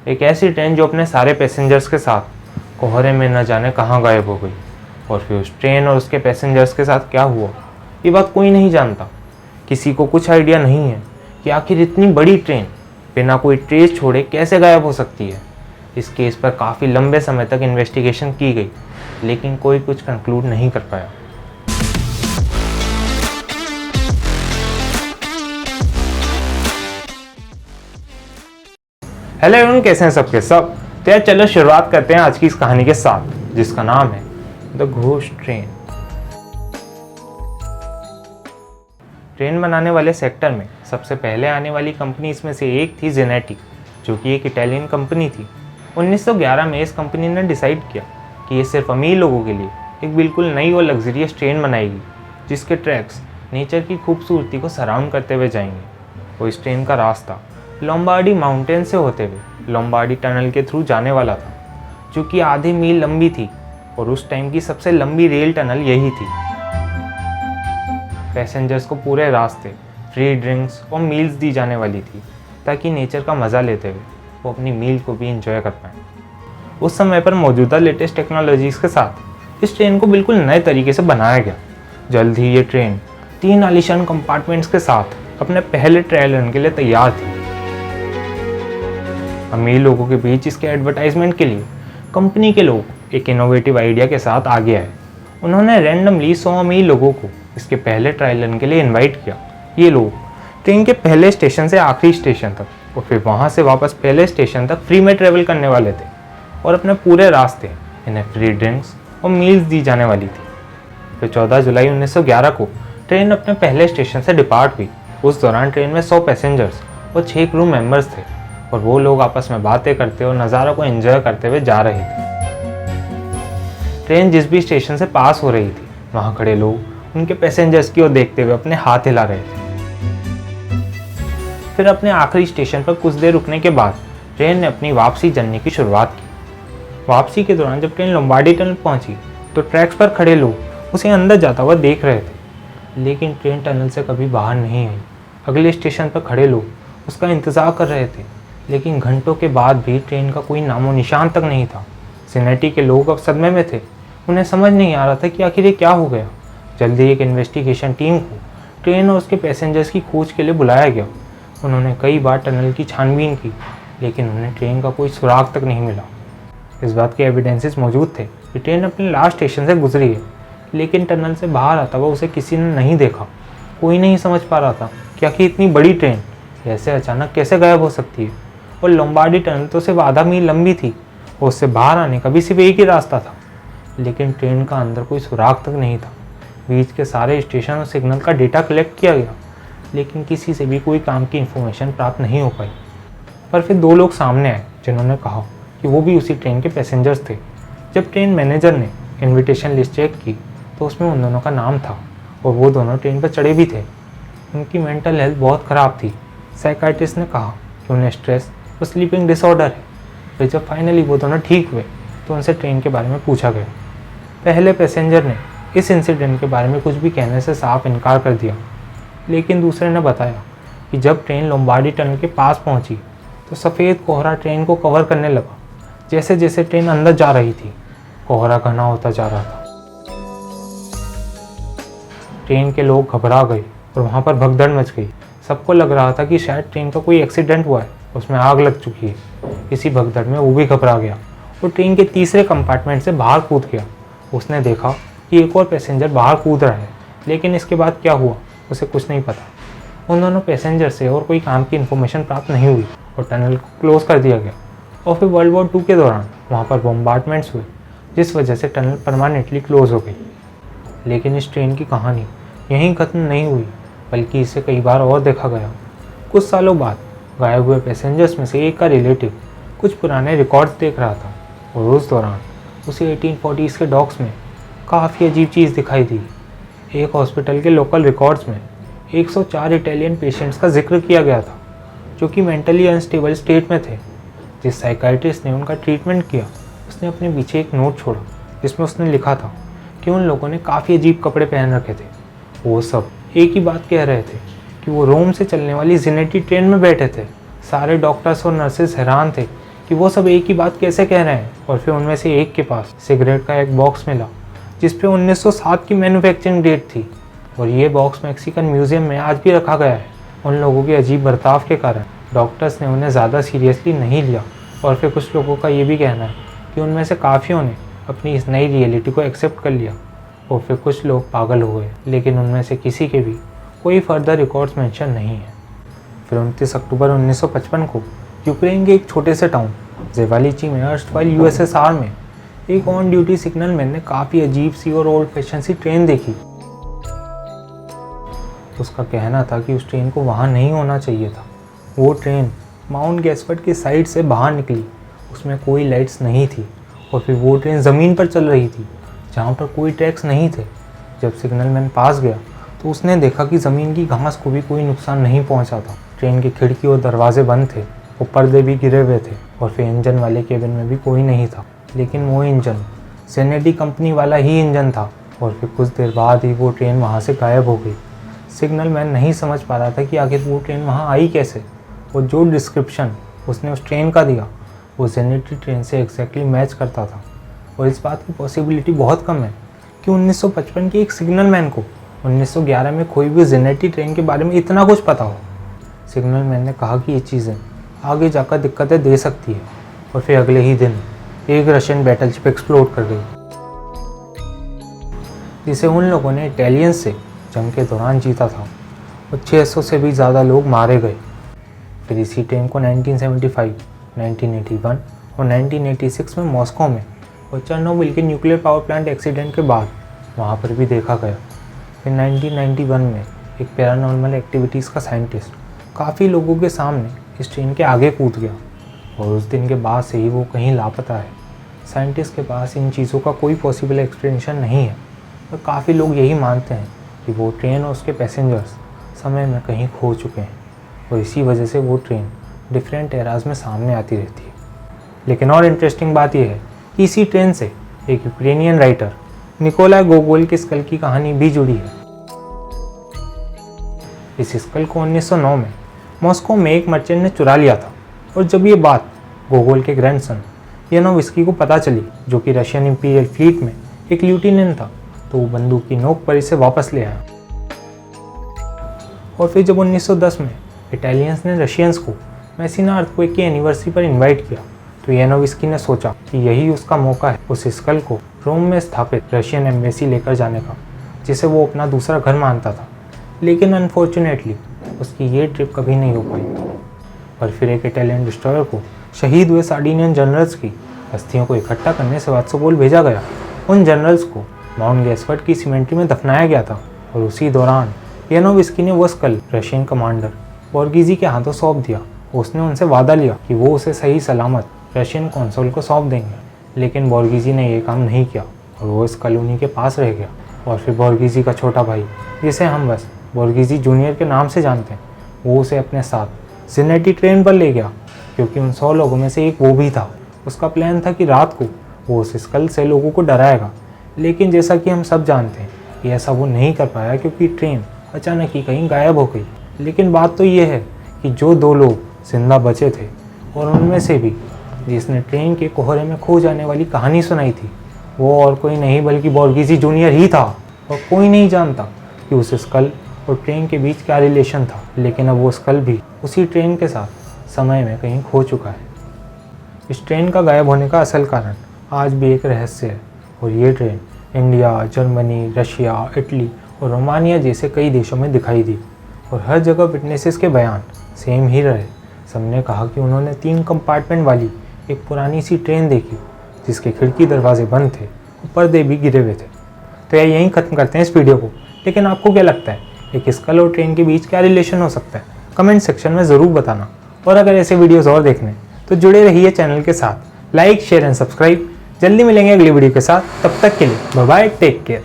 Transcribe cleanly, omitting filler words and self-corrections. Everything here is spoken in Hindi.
एक ऐसी ट्रेन जो अपने सारे पैसेंजर्स के साथ कोहरे में न जाने कहाँ गायब हो गई, और फिर उस ट्रेन और उसके पैसेंजर्स के साथ क्या हुआ ये बात कोई नहीं जानता। किसी को कुछ आइडिया नहीं है कि आखिर इतनी बड़ी ट्रेन बिना कोई ट्रेस छोड़े कैसे गायब हो सकती है। इस केस पर काफ़ी लंबे समय तक इन्वेस्टिगेशन की गई, लेकिन कोई कुछ कंक्लूड नहीं कर पाया। हेलो एवरीवन, कैसे हैं सबके सब। तो यार चलो शुरुआत करते हैं आज की इस कहानी के साथ, जिसका नाम है द घोस्ट ट्रेन। ट्रेन बनाने वाले सेक्टर में सबसे पहले आने वाली कंपनी इसमें से एक थी जेनेटी, जो कि एक इटालियन कंपनी थी। 1911 में इस कंपनी ने डिसाइड किया कि ये सिर्फ अमीर लोगों के लिए एक बिल्कुल नई और लग्जरियस ट्रेन बनाएगी, जिसके ट्रैक्स नेचर की खूबसूरती को सराउंड करते हुए जाएंगे। और इस ट्रेन का रास्ता लोम्बार्डी माउंटेन से होते हुए लोम्बार्डी टनल के थ्रू जाने वाला था, जो कि आधे मील लंबी थी, और उस टाइम की सबसे लंबी रेल टनल यही थी। पैसेंजर्स को पूरे रास्ते फ्री ड्रिंक्स और मील्स दी जाने वाली थी, ताकि नेचर का मज़ा लेते हुए वो अपनी मील को भी इंजॉय कर पाएँ। उस समय पर मौजूदा लेटेस्ट टेक्नोलॉजीज़ के साथ इस ट्रेन को बिल्कुल नए तरीके से बनाया गया। जल्द ही ये ट्रेन 3 आलीशान कंपार्टमेंट्स के साथ अपने पहले ट्रायल रन के लिए तैयार थी। अमीर लोगों के बीच इसके एडवर्टाइजमेंट के लिए कंपनी के लोग एक इनोवेटिव आइडिया के साथ आगे आए। उन्होंने रैंडमली 100 अमीर लोगों को इसके पहले ट्रायल रन के लिए इनवाइट किया। ये लोग ट्रेन के पहले स्टेशन से आखिरी स्टेशन तक और फिर वहाँ से वापस पहले स्टेशन तक फ्री में ट्रेवल करने वाले थे, और अपने पूरे रास्ते इन्हें फ्री ड्रिंक्स और मील्स दी जाने वाली थी। फिर 14 जुलाई 1911 को ट्रेन अपने पहले स्टेशन से डिपार्ट हुई। उस दौरान ट्रेन में 100 पैसेंजर्स और 6 क्रू मेंबर्स थे, और वो लोग आपस में बातें करते और नज़ारों को एंजॉय करते हुए जा रहे थे। ट्रेन जिस भी स्टेशन से पास हो रही थी, वहाँ खड़े लोग उनके पैसेंजर्स की ओर देखते हुए अपने हाथ हिला रहे थे। फिर अपने आखिरी स्टेशन पर कुछ देर रुकने के बाद ट्रेन ने अपनी वापसी जर्नी की शुरुआत की। वापसी के दौरान जब ट्रेन लोम्बार्डी टनल पहुंची, तो ट्रैक्स पर खड़े लोग उसे अंदर जाता हुआ देख रहे थे, लेकिन ट्रेन टनल से कभी बाहर नहीं आई। अगले स्टेशन पर खड़े लोग उसका इंतज़ार कर रहे थे, लेकिन घंटों के बाद भी ट्रेन का कोई नामो निशान तक नहीं था। जेनेटी के लोग अब सदमे में थे। उन्हें समझ नहीं आ रहा था कि आखिर ये क्या हो गया। जल्दी एक इन्वेस्टिगेशन टीम को ट्रेन और उसके पैसेंजर्स की खोज के लिए बुलाया गया। उन्होंने कई बार टनल की छानबीन की, लेकिन उन्हें ट्रेन का कोई सुराग तक नहीं मिला। इस बात के एविडेंसेस मौजूद थे कि ट्रेन अपने लास्ट स्टेशन से गुजरी है, लेकिन टनल से बाहर आता हुआ उसे किसी ने नहीं देखा। कोई नहीं समझ पा रहा था कि आखिर इतनी बड़ी ट्रेन ऐसे अचानक कैसे गायब हो सकती है। और लोम्बार्डी टनल तो सिर्फ आधा मील लंबी थी, और उससे बाहर आने का भी सिर्फ एक ही रास्ता था, लेकिन ट्रेन का अंदर कोई सुराग तक नहीं था। बीच के सारे स्टेशन और सिग्नल का डेटा कलेक्ट किया गया, लेकिन किसी से भी कोई काम की इन्फॉर्मेशन प्राप्त नहीं हो पाई। पर फिर 2 लोग सामने आए, जिन्होंने कहा कि वो भी उसी ट्रेन के पैसेंजर्स थे। जब ट्रेन मैनेजर ने इन्विटेशन लिस्ट चेक की, तो उसमें उन दोनों का नाम था, और वो दोनों ट्रेन पर चढ़े भी थे। उनकी मेंटल हेल्थ बहुत ख़राब थी। साइकाइट्रिस्ट ने कहा कि उन्हें स्ट्रेस और स्लीपिंग डिसऑर्डर है। फिर जब फाइनली वो दोनों ठीक हुए, तो उनसे ट्रेन के बारे में पूछा गया। पहले पैसेंजर ने इस इंसिडेंट के बारे में कुछ भी कहने से साफ इनकार कर दिया, लेकिन दूसरे ने बताया कि जब ट्रेन लोम्बार्डी टनल के पास पहुंची, तो सफ़ेद कोहरा ट्रेन को कवर करने लगा। जैसे जैसे ट्रेन अंदर जा रही थी, कोहरा घना होता जा रहा था। ट्रेन के लोग घबरा गए और वहाँ पर भगदड़ मच गई। सबको लग रहा था कि शायद ट्रेन का कोई एक्सीडेंट हुआ है, उसमें आग लग चुकी है। इसी भगदड़ में वो भी घबरा गया और ट्रेन के तीसरे कंपार्टमेंट से बाहर कूद गया। उसने देखा कि एक और पैसेंजर बाहर कूद रहा है, लेकिन इसके बाद क्या हुआ उसे कुछ नहीं पता। उन दोनों पैसेंजर से और कोई काम की इन्फॉर्मेशन प्राप्त नहीं हुई, और टनल को क्लोज कर दिया गया। और फिर वर्ल्ड वॉर 2 के दौरान वहाँ पर बॉम्बार्डमेंट्स हुए, जिस वजह से टनल परमानेंटली क्लोज हो गई। लेकिन इस ट्रेन की कहानी यहीं ख़त्म नहीं हुई, बल्कि इसे कई बार और देखा गया। कुछ सालों बाद गायब हुए पैसेंजर्स में से एक का रिलेटिव कुछ पुराने रिकॉर्ड्स देख रहा था, और उस दौरान उसे 1840s के डॉक्स में काफ़ी अजीब चीज़ दिखाई दी। एक हॉस्पिटल के लोकल रिकॉर्ड्स में 104 इटालियन पेशेंट्स का जिक्र किया गया था, जो कि मेंटली अनस्टेबल स्टेट में थे। जिस साइकाइट्रिस्ट ने उनका ट्रीटमेंट किया, उसने अपने पीछे एक नोट छोड़ा, जिसमें उसने लिखा था कि उन लोगों ने काफ़ी अजीब कपड़े पहन रखे थे। वो सब एक ही बात कह रहे थे कि वो रोम से चलने वाली जेनेटी ट्रेन में बैठे थे। सारे डॉक्टर्स और नर्सेज हैरान थे कि वो सब एक ही बात कैसे कह रहे हैं। और फिर उनमें से एक के पास सिगरेट का एक बॉक्स मिला जिस पे 1907 की मैन्युफैक्चरिंग डेट थी, और ये बॉक्स मैक्सिकन म्यूजियम में आज भी रखा गया है। उन लोगों के अजीब बर्ताव के कारण डॉक्टर्स ने उन्हें ज़्यादा सीरियसली नहीं लिया, और फिर कुछ लोगों का ये भी कहना है कि उनमें से काफ़ियों ने अपनी इस नई रियलिटी को एक्सेप्ट कर लिया, और फिर कुछ लोग पागल हो गए, लेकिन उनमें से किसी के भी कोई फर्दर रिकॉर्ड्स मेंशन नहीं है। फिर 29 अक्टूबर 1955 को यूक्रेन के एक छोटे से टाउन जेवालिची में अर्स्टवाइल यूएसएसआर में एक ऑन ड्यूटी सिग्नल मैन ने काफ़ी अजीब सी और ओल्ड फैशन सी ट्रेन देखी। उसका कहना था कि उस ट्रेन को वहाँ नहीं होना चाहिए था। वो ट्रेन माउंट गैसफर्ड के साइड से बाहर निकली, उसमें कोई लाइट्स नहीं थी, और फिर वो ट्रेन ज़मीन पर चल रही थी जहाँ पर कोई ट्रैक्स नहीं थे। जब सिग्नल मैन पास गया तो उसने देखा कि ज़मीन की घास को भी कोई नुकसान नहीं पहुँचा था। ट्रेन की खिड़की और दरवाजे बंद थे और पर्दे भी गिरे हुए थे, और फिर इंजन वाले केबिन में भी कोई नहीं था। लेकिन वो इंजन सेनेडी कंपनी वाला ही इंजन था, और फिर कुछ देर बाद ही वो ट्रेन वहाँ से गायब हो गई। सिग्नल मैन नहीं समझ पा रहा था कि आखिर वो ट्रेन वहाँ आई कैसे, और जो डिस्क्रिप्शन उसने उस ट्रेन का दिया वो जेनेटी ट्रेन से एग्जैक्टली मैच करता था। और इस बात की पॉसिबिलिटी बहुत कम है कि 1955 के एक सिग्नल मैन को 1911 में खोई हुई जेनेटी ट्रेन के बारे में इतना कुछ पता हो। सिग्नल मैन ने कहा कि ये चीज़ें आगे जाकर दिक्कतें दे सकती है, और फिर अगले ही दिन एक रशियन बैटलशिप एक्सप्लोड कर गई, जिसे उन लोगों ने इटालियंस से जंग के दौरान जीता था, और 600 से भी ज़्यादा लोग मारे गए। फिर इसी ट्रेन को 1975, 1981 और 1986 में मॉस्को में और चेरनोबिल के न्यूक्लियर पावर प्लांट एक्सीडेंट के बाद वहाँ पर भी देखा गया। फिर 1991 में एक पैरानॉर्मल एक्टिविटीज़ का साइंटिस्ट काफ़ी लोगों के सामने इस ट्रेन के आगे कूद गया, और उस दिन के बाद से ही वो कहीं लापता है। साइंटिस्ट के पास इन चीज़ों का कोई पॉसिबल एक्सप्लेनेशन नहीं है, और काफ़ी लोग यही मानते हैं कि वो ट्रेन और उसके पैसेंजर्स समय में कहीं खो चुके हैं, और इसी वजह से वो ट्रेन डिफरेंट एराज में सामने आती रहती है। लेकिन और इंटरेस्टिंग बात यह है कि इसी ट्रेन से एक यूक्रेनियन राइटर निकोलाई गोगोल की स्कल की कहानी भी जुड़ी है। इस स्कल को 1909 में मॉस्को में एक मर्चेंट ने चुरा लिया था, और जब ये बात गोगोल के ग्रैंडसन यानोविस्की को पता चली, जो कि रशियन इंपीरियल फ्लीट में एक ल्यूटिनेंट था, तो वो बंदूक की नोक पर इसे वापस ले आया। और फिर जब 1910 में इटालियंस ने रशियंस को मैसिना अर्थक्वेक की एनिवर्सरी पर इनवाइट किया, तो यानोविस्की ने सोचा कि यही उसका मौका है उस स्कल को रोम में स्थापित रशियन एम्बेसी लेकर जाने का, जिसे वो अपना दूसरा घर मानता था। लेकिन अनफॉर्चुनेटली उसकी ये ट्रिप कभी नहीं हो पाई, और फिर एक इटालियन डिस्ट्रॉयर को शहीद हुए सार्डिनियन जनरल्स की अस्थियों को इकट्ठा करने सेवास्तोपोल भेजा गया। उन जनरल्स को माउंट गैसफर्ड की सिमेंट्री में दफनाया गया था, और उसी दौरान यानोविस्की ने वो स्कल रशियन कमांडर बोर्गीजी के हाथों सौंप दिया। उसने उनसे वादा लिया कि वो उसे सही सलामत रशियन कॉन्सुल को सौंप देंगे, लेकिन बोर्गीजी ने ये काम नहीं किया, और वो इस कॉलोनी के पास रह गया। और फिर बोर्गीजी का छोटा भाई, जिसे हम बस बोर्गीजी जूनियर के नाम से जानते हैं, वो उसे अपने साथ जेनेटी ट्रेन पर ले गया, क्योंकि उन 100 लोगों में से एक वो भी था। उसका प्लान था कि रात को वो उस स्कल से लोगों को डराएगा, लेकिन जैसा कि हम सब जानते हैं कि ऐसा वो नहीं कर पाया, क्योंकि ट्रेन अचानक ही कहीं गायब हो गई। लेकिन बात तो ये है कि जो 2 लोग जिंदा बचे थे, और उनमें से भी जिसने ट्रेन के कोहरे में खो जाने वाली कहानी सुनाई थी, वो और कोई नहीं बल्कि बोर्गीजी जूनियर ही था। और कोई नहीं जानता कि उस स्कल और ट्रेन के बीच क्या रिलेशन था, लेकिन अब वो स्कल भी उसी ट्रेन के साथ समय में कहीं खो चुका है। इस ट्रेन का गायब होने का असल कारण आज भी एक रहस्य है, और ये train India, Germany, Russia, Italy और रोमानिया जैसे कई देशों में दिखाई दी, और हर जगह विटनेसेस के बयान सेम ही रहे। सबने कहा कि उन्होंने 3 कंपार्टमेंट वाली एक पुरानी सी ट्रेन देखी, जिसके खिड़की दरवाजे बंद थे और पर्दे भी गिरे हुए थे। तो यहीं ख़त्म करते हैं इस वीडियो को। लेकिन आपको क्या लगता है, एक स्कल और ट्रेन के बीच क्या रिलेशन हो सकता है? कमेंट सेक्शन में ज़रूर बताना। और अगर ऐसे वीडियोज़ और देखने तो जुड़े रहिए चैनल के साथ। Like, share and subscribe. जल्दी मिलेंगे अगली वीडियो के साथ, तब तक के लिए बाय बाय, टेक केयर।